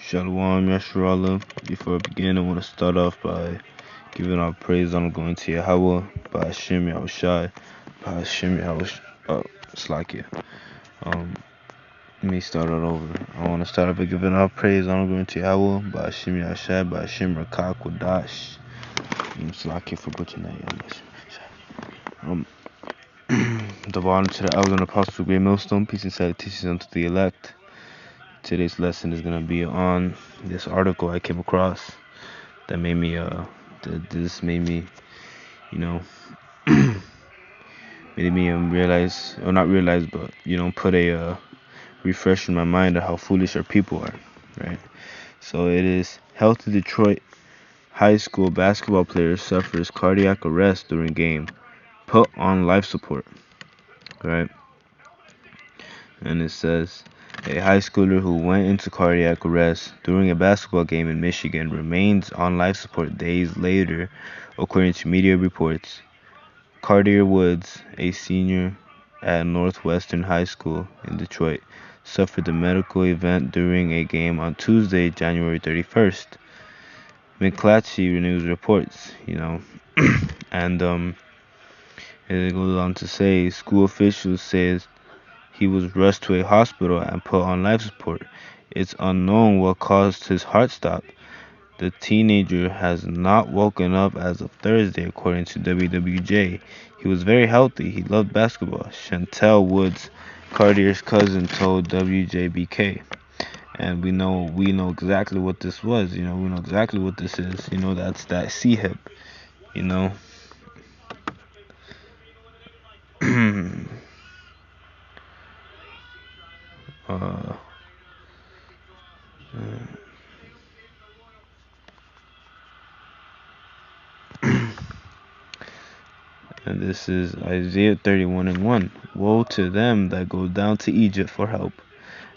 Shalom Yasharallah. Before I begin, I want to start off by giving our praise on going to Yahweh, by Hashem Yahushai, by Hashem Yahushai, Slakia. Let me start it over. I want to start off by giving our praise on going to Yahweh, by Hashem Yahushai, by Hashem Rakak Wadash. Slakia for butchering that, the bottom to the elders and apostles of Great Millstone, peace and salutations unto the elect. Today's lesson is going to be on this article I came across that made me, made me realize, or not realize, but, put a refresh in my mind of how foolish our people are, right? So it is, healthy Detroit high school basketball player suffers cardiac arrest during game, put on life support, right? And it says, a high schooler who went into cardiac arrest during a basketball game in Michigan remains on life support days later, according to media reports. Cartier Woods, a senior at Northwestern High School in Detroit, suffered a medical event during a game on Tuesday, January 31st. McClatchy News reports, and it goes on to say school officials says he was rushed to a hospital and put on life support. It's unknown what caused his heart stop. The teenager has not woken up as of Thursday, according to WWJ. He was very healthy. He loved basketball. Chantel Woods, Cartier's cousin, told WJBK. And we know exactly what this was. We know exactly what this is. That's that C-hip. And this is Isaiah 31:1. Woe to them that go down to Egypt for help,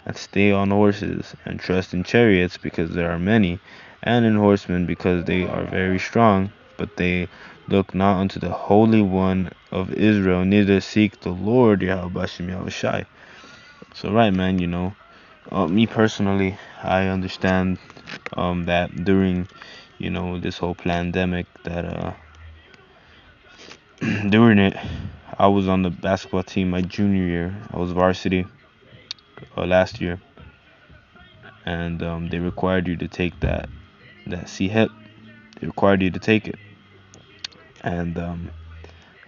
and stay on horses, and trust in chariots, because there are many, and in horsemen, because they are very strong, but they look not unto the Holy One of Israel, neither seek the Lord Yahweh Yahushai. So right, man, me personally, I understand that during, this whole pandemic, that during it, I was on the basketball team my junior year. I was varsity last year, and they required you to take that C-hip. They required you to take it, and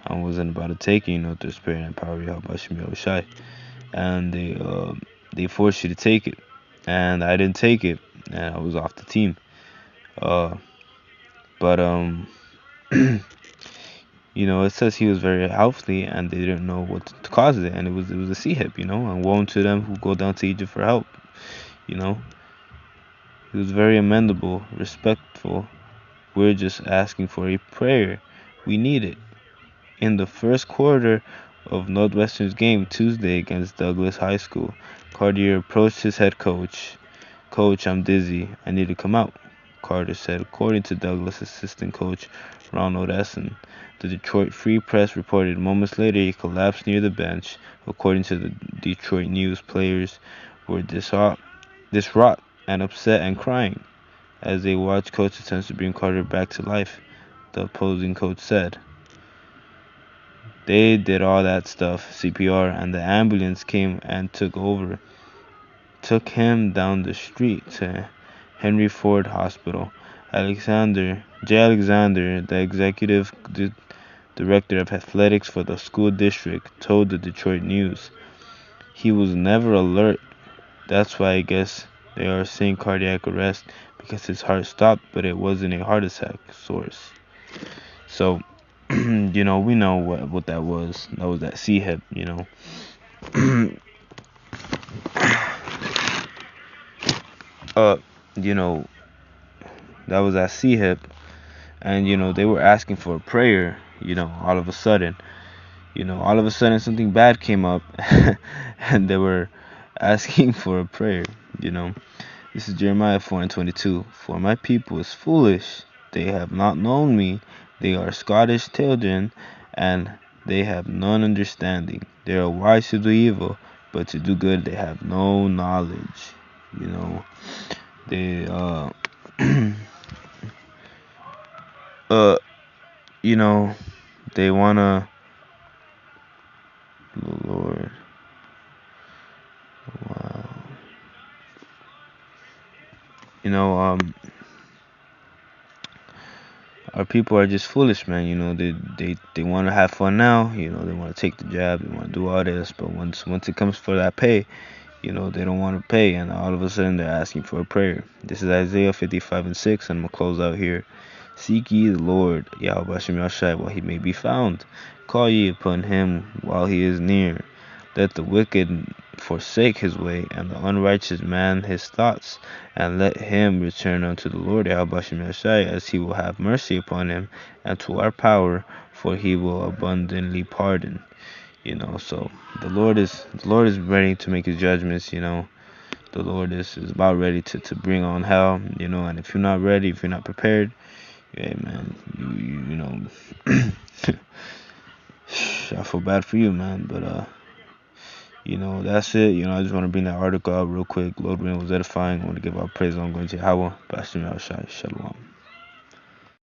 I wasn't about to take it, through the spirit and power of Yahushai, and they forced you to take it, and I didn't take it, and I was off the team. But it says he was very healthy, and they didn't know what caused it, and it was a C-hip, and woe to them who go down to Egypt for help, He was very amendable, respectful. We're just asking for a prayer. We need it. In the first quarter of Northwestern's game Tuesday against Douglas High School, Cartier approached his head coach. Coach, I'm dizzy. I need to come out, Carter said, according to Douglas assistant coach Ronald Essen. The Detroit Free Press reported moments later he collapsed near the bench. According to the Detroit News, players were distraught and upset and crying as they watched coach attempts to bring Carter back to life, the opposing coach said. They did all that stuff, CPR, and the ambulance came and took him down the street to Henry Ford Hospital. Alexander, the executive director of athletics for the school district, told the Detroit News. He was never alert. That's why I guess they are saying cardiac arrest, because his heart stopped, but it wasn't a heart attack, source. So, we know what that was. That was that C-hip, that was that C-hip, and they were asking for a prayer, all of a sudden something bad came up, and they were asking for a prayer, This is Jeremiah 4:22. For my people is foolish, they have not known me, they are Scottish children, and they have none understanding. They are wise to do evil, but to do good they have no knowledge. They uh you know, they wanna, Lord, wow. You know, our people are just foolish, man. You know, they want to have fun now. You know, they want to take the job, they want to do all this, but once it comes for that pay, you know, they don't want to pay, and all of a sudden they're asking for a prayer. This is Isaiah 55:6, and I'm gonna close out here. Seek ye the Lord, Yahweh Shem Yahshai, while he may be found. Call ye upon him while he is near. Let the wicked forsake his way, and the unrighteous man his thoughts, and let him return unto the Lord Yahweh Shem Yahshai, as he will have mercy upon him, and to our power, for he will abundantly pardon. You know, so the Lord is ready to make his judgments. You know, the Lord is about ready to bring on hell. You know, and if you're not ready, if you're not prepared, yeah, man, you know, I feel bad for you, man. But you know, that's it. You know, I just want to bring that article out real quick. Lord willing, was edifying. I want to give our praise on going to Yahweh, Pastor Shalom.